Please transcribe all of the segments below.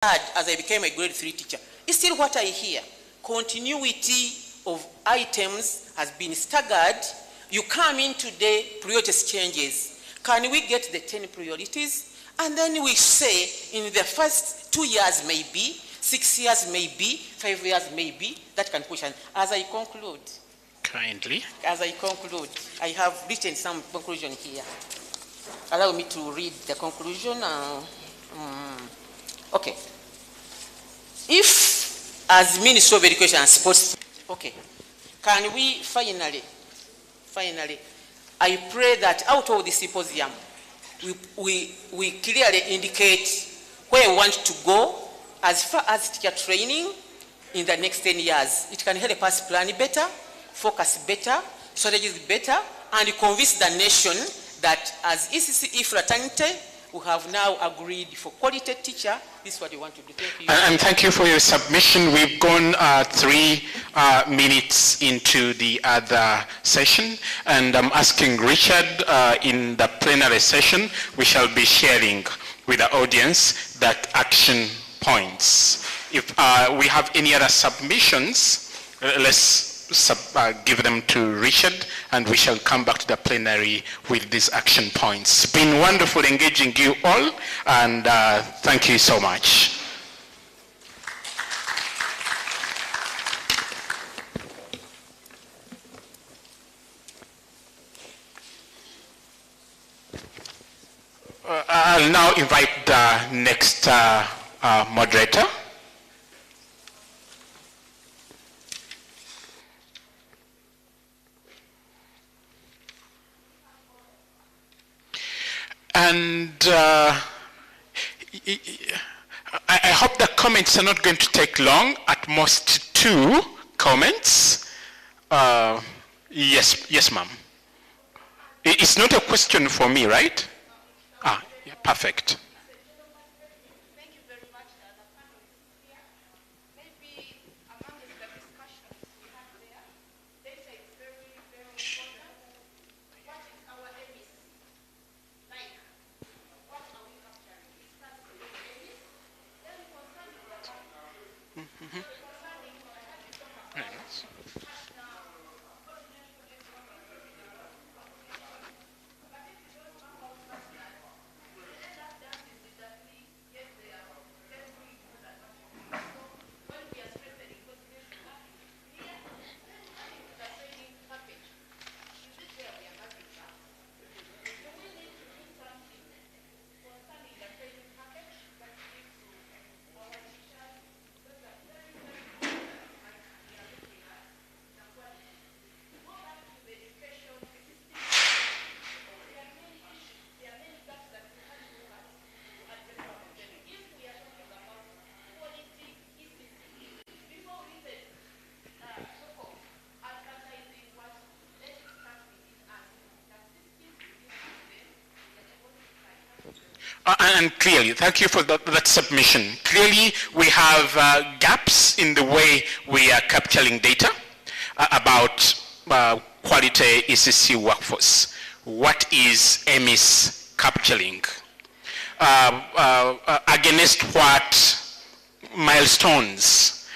as I became a grade 3 teacher. It's still what I hear. Continuity of items has been staggered. You come in today, priorities changes. Can we get the 10 priorities? And then we say in the first 2 years maybe, 6 years maybe, 5 years maybe, that can push. And as I conclude, kindly. As I conclude, I have written some conclusion here. Allow me to read the conclusion. Okay. If, as Minister of Education and Sports, okay, can we finally, I pray that out of the symposium, we clearly indicate where we want to go as far as teacher training in the next 10 years. It can help us plan better, focus better, strategies better, and convince the nation that as ECCE fraternity, we have now agreed for quality teacher. This is what we want to do. Thank you. And thank you for your submission. We've gone 3 minutes into the other session, and I'm asking Richard in the plenary session, we shall be sharing with the audience that action points. If we have any other submissions, let's give them to Richard, and we shall come back to the plenary with these action points. It's been wonderful engaging you all, and thank you so much. I'll now invite the next moderator. And I hope the comments are not going to take long, at most 2 comments. Yes, ma'am. It's not a question for me, right? Ah, yeah, perfect. Thank you very much, the panelists here. Maybe among the discussions we have there, data is very, very important. What is our EMIS? Like, what are we capturing? We start with EMIS, then concerning the And clearly, thank you for that submission. Clearly, we have gaps in the way we are capturing data about quality ECC workforce. What is EMIS capturing? Against what milestones?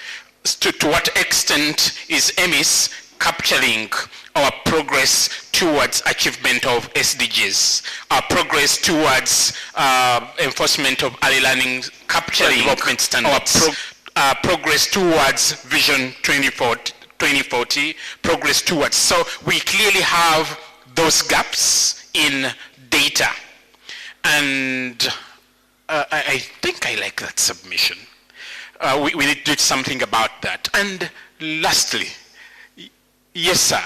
To what extent is EMIS capturing our progress towards achievement of SDGs, our progress towards enforcement of early learning, capturing development standards, our progress towards Vision 2040, progress towards. So we clearly have those gaps in data. And I think I like that submission. We need to do something about that. And lastly, yes, sir.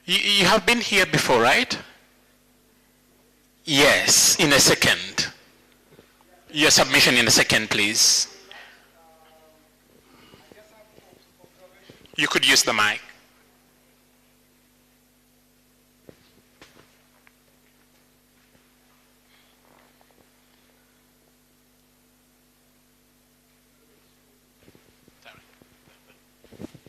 You have been here before, right? Yes, in a second. Your submission in a second, please. You could use the mic.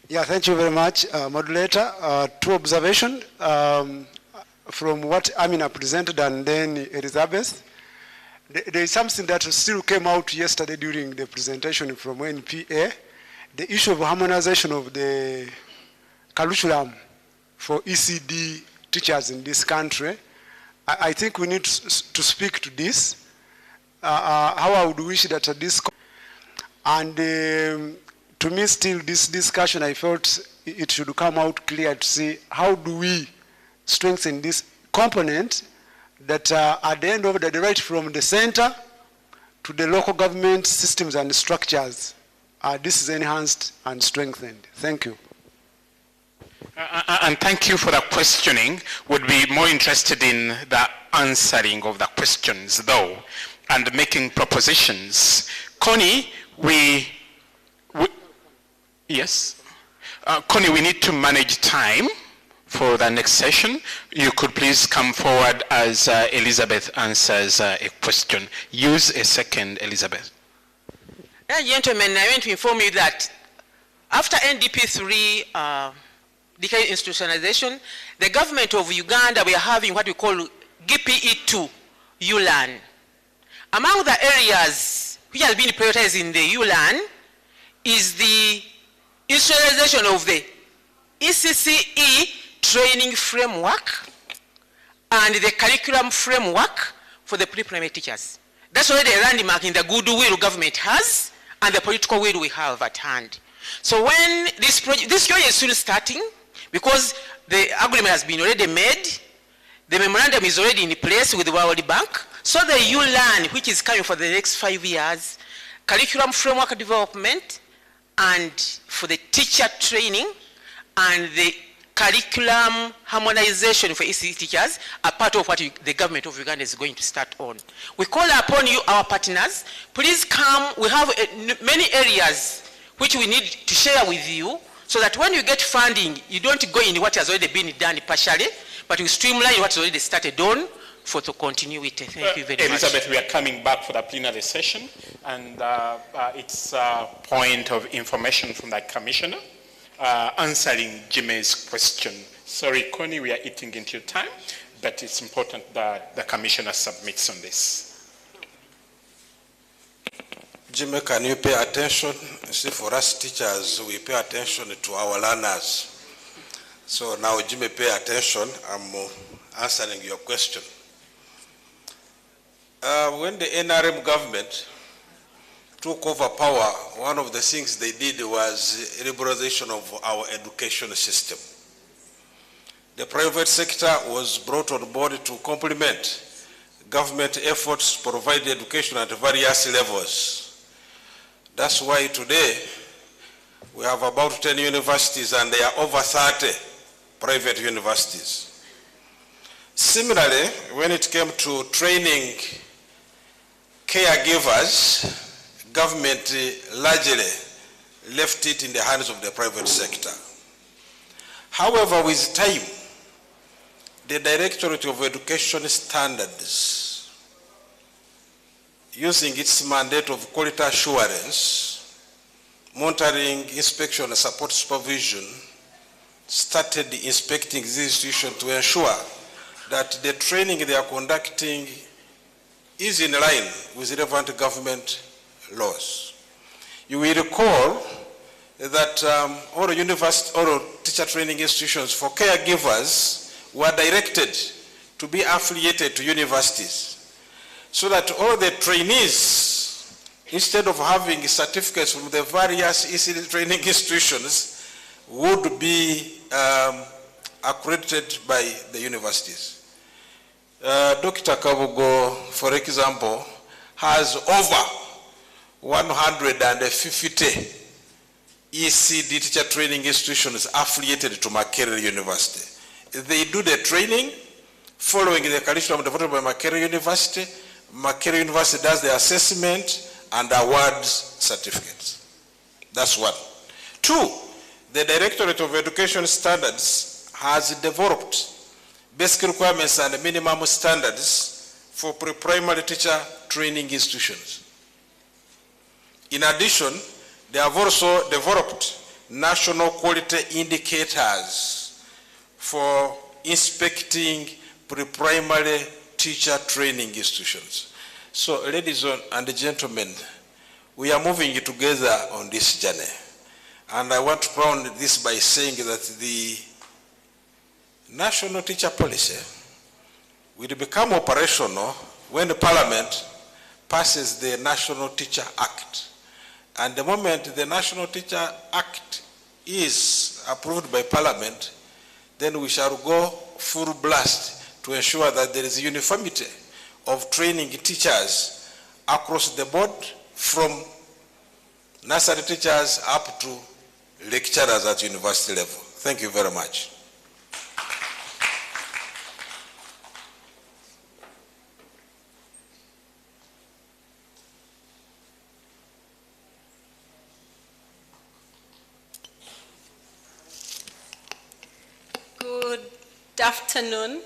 Yeah, thank you very much, moderator. Two observations from what Amina presented and then Elizabeth. There is something that still came out yesterday during the presentation from NPA, the issue of harmonization of the curriculum for ECD teachers in this country. I think we need to speak to this. How I would wish that this, and to me still this discussion, I felt it should come out clear to see how do we strengthen this component that at the end of the day, right from the center to the local government systems and structures, this is enhanced and strengthened. Thank you. And thank you for that questioning. Would be more interested in the answering of the questions though, and making propositions. Connie, yes? Connie, we need to manage time for the next session. You could please come forward as Elizabeth answers a question. Use a second, Elizabeth. Gentlemen, I want to inform you that after NDP3 declared institutionalization, the government of Uganda, we are having what we call GPE2 ULAN. Among the areas which have been prioritized in the ULAN is the institutionalization of the ECCE training framework and the curriculum framework for the pre-primary teachers. That's already a landmark in the goodwill government has and the political will we have at hand. So when this project is still starting, because the agreement has been already made, the memorandum is already in place with the World Bank, so the ULAN, which is coming for the next 5 years, curriculum framework development, and for the teacher training, and the curriculum harmonization for ECD teachers are part of what the government of Uganda is going to start on. We call upon you, our partners, please come. We have many areas which we need to share with you, so that when you get funding, you don't go in what has already been done partially, but you streamline what has already started on for the continuity. Thank you very much. Elizabeth, we are coming back for the plenary session, and it's a point of information from the Commissioner answering Jimmy's question. Sorry, Connie, we are eating into your time, but it's important that the Commissioner submits on this. Jimmy, can you pay attention? See, for us teachers, we pay attention to our learners. So now, Jimmy, pay attention. I'm answering your question. When the NRM government took over power, one of the things they did was liberalization of our education system. The private sector was brought on board to complement government efforts to provide education at various levels. That's why today we have about 10 universities and there are over 30 private universities. Similarly, when it came to training caregivers, government largely left it in the hands of the private sector. However, with time, the Directorate of Education Standards, using its mandate of quality assurance, monitoring, inspection, and support supervision, started inspecting this institution to ensure that the training they are conducting is in line with relevant government laws. You will recall that all teacher training institutions for caregivers were directed to be affiliated to universities, so that all the trainees, instead of having certificates from the various ECD training institutions, would be accredited by the universities. Dr. Kabugo, for example, has over 150 ECD teacher training institutions affiliated to Makerere University. They do the training following the curriculum developed by Makerere University. Makerere University does the assessment and awards certificates. That's one. Two, the Directorate of Education Standards has developed basic requirements and minimum standards for pre-primary teacher training institutions. In addition, they have also developed national quality indicators for inspecting pre-primary teacher training institutions. So, ladies and gentlemen, we are moving together on this journey. And I want to crown this by saying that the national teacher policy will become operational when the Parliament passes the National Teacher Act. And the moment the National Teacher Act is approved by Parliament, then we shall go full blast to ensure that there is uniformity of training teachers across the board, from nursery teachers up to lecturers at university level. Thank you very much. Good afternoon.